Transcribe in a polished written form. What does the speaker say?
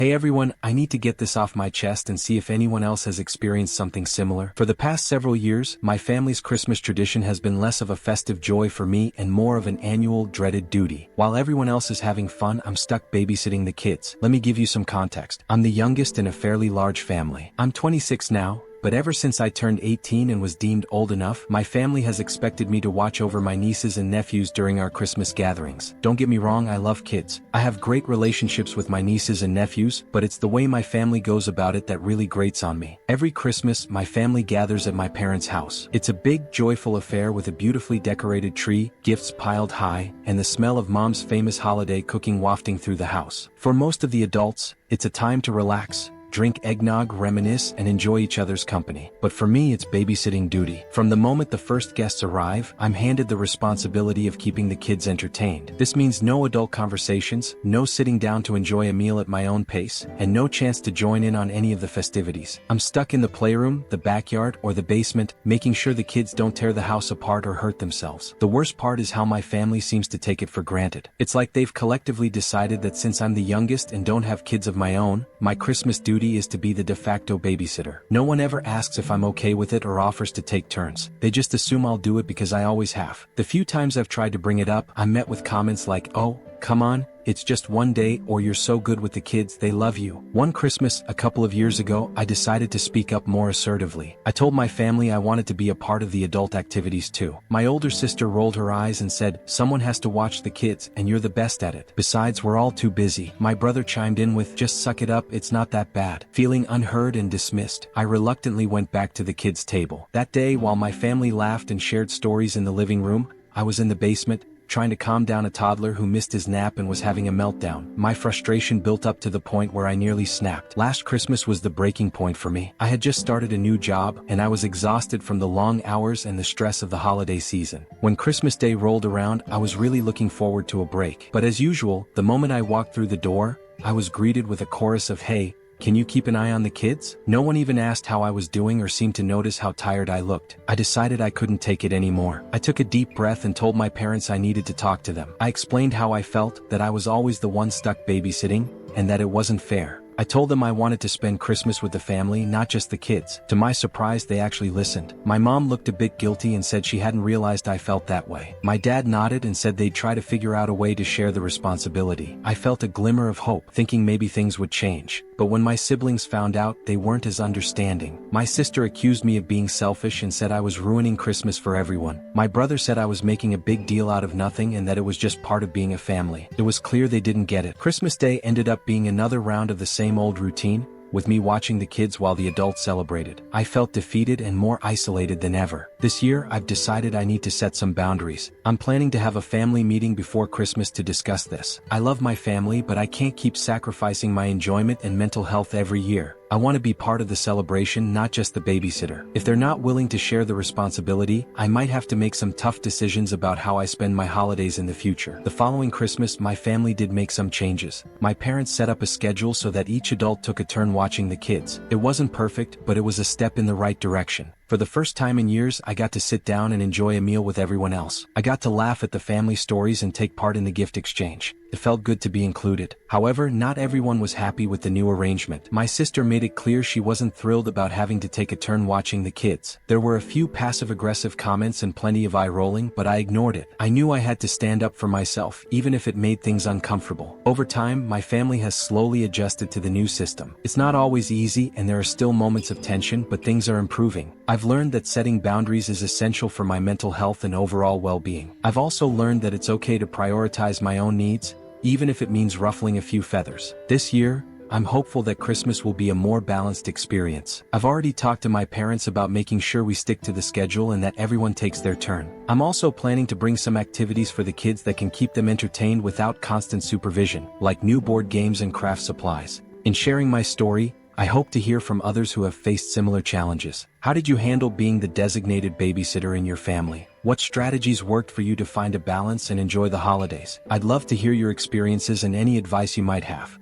Hey everyone, I need to get this off my chest and see if anyone else has experienced something similar. For the past several years, my family's Christmas tradition has been less of a festive joy for me and more of an annual, dreaded duty. While everyone else is having fun, I'm stuck babysitting the kids. Let me give you some context. I'm the youngest in a fairly large family. I'm 26 now. But ever since I turned 18 and was deemed old enough, my family has expected me to watch over my nieces and nephews during our Christmas gatherings. Don't get me wrong, I love kids. I have great relationships with my nieces and nephews, but it's the way my family goes about it that really grates on me. Every Christmas, my family gathers at my parents' house. It's a big, joyful affair with a beautifully decorated tree, gifts piled high, and the smell of Mom's famous holiday cooking wafting through the house. For most of the adults, it's a time to relax, drink eggnog, reminisce, and enjoy each other's company. But for me, it's babysitting duty. From the moment the first guests arrive, I'm handed the responsibility of keeping the kids entertained. This means no adult conversations, no sitting down to enjoy a meal at my own pace, and no chance to join in on any of the festivities. I'm stuck in the playroom, the backyard, or the basement, making sure the kids don't tear the house apart or hurt themselves. The worst part is how my family seems to take it for granted. It's like they've collectively decided that since I'm the youngest and don't have kids of my own, my Christmas duty is to be the de facto babysitter. No one ever asks if I'm okay with it or offers to take turns. They just assume I'll do it because I always have. The few times I've tried to bring it up, I'm met with comments like, "Oh, come on, it's just one day," or "You're so good with the kids, they love you." One Christmas, a couple of years ago, I decided to speak up more assertively. I told my family I wanted to be a part of the adult activities too. My older sister rolled her eyes and said, "Someone has to watch the kids, and you're the best at it. Besides, we're all too busy." My brother chimed in with, "Just suck it up, it's not that bad." Feeling unheard and dismissed, I reluctantly went back to the kids' table. That day, while my family laughed and shared stories in the living room, I was in the basement, trying to calm down a toddler who missed his nap and was having a meltdown. My frustration built up to the point where I nearly snapped. Last Christmas was the breaking point for me. I had just started a new job, and I was exhausted from the long hours and the stress of the holiday season. When Christmas Day rolled around, I was really looking forward to a break. But as usual, the moment I walked through the door, I was greeted with a chorus of, "Hey, can you keep an eye on the kids?" No one even asked how I was doing or seemed to notice how tired I looked. I decided I couldn't take it anymore. I took a deep breath and told my parents I needed to talk to them. I explained how I felt, that I was always the one stuck babysitting, and that it wasn't fair. I told them I wanted to spend Christmas with the family, not just the kids. To my surprise, they actually listened. My mom looked a bit guilty and said she hadn't realized I felt that way. My dad nodded and said they'd try to figure out a way to share the responsibility. I felt a glimmer of hope, thinking maybe things would change. But when my siblings found out, they weren't as understanding. My sister accused me of being selfish and said I was ruining Christmas for everyone. My brother said I was making a big deal out of nothing and that it was just part of being a family. It was clear they didn't get it. Christmas Day ended up being another round of the same old routine, with me watching the kids while the adults celebrated. I felt defeated and more isolated than ever. This year, I've decided I need to set some boundaries. I'm planning to have a family meeting before Christmas to discuss this. I love my family, but I can't keep sacrificing my enjoyment and mental health every year. I want to be part of the celebration, not just the babysitter. If they're not willing to share the responsibility, I might have to make some tough decisions about how I spend my holidays in the future. The following Christmas, my family did make some changes. My parents set up a schedule so that each adult took a turn watching the kids. It wasn't perfect, but it was a step in the right direction. For the first time in years, I got to sit down and enjoy a meal with everyone else. I got to laugh at the family stories and take part in the gift exchange. It felt good to be included. However, not everyone was happy with the new arrangement. My sister made it clear she wasn't thrilled about having to take a turn watching the kids. There were a few passive-aggressive comments and plenty of eye-rolling, but I ignored it. I knew I had to stand up for myself, even if it made things uncomfortable. Over time, my family has slowly adjusted to the new system. It's not always easy, and there are still moments of tension, but things are improving. I've learned that setting boundaries is essential for my mental health and overall well-being. I've also learned that it's okay to prioritize my own needs, even if it means ruffling a few feathers. This year, I'm hopeful that Christmas will be a more balanced experience. I've already talked to my parents about making sure we stick to the schedule and that everyone takes their turn. I'm also planning to bring some activities for the kids that can keep them entertained without constant supervision, like new board games and craft supplies. In sharing my story, I hope to hear from others who have faced similar challenges. How did you handle being the designated babysitter in your family? What strategies worked for you to find a balance and enjoy the holidays? I'd love to hear your experiences and any advice you might have.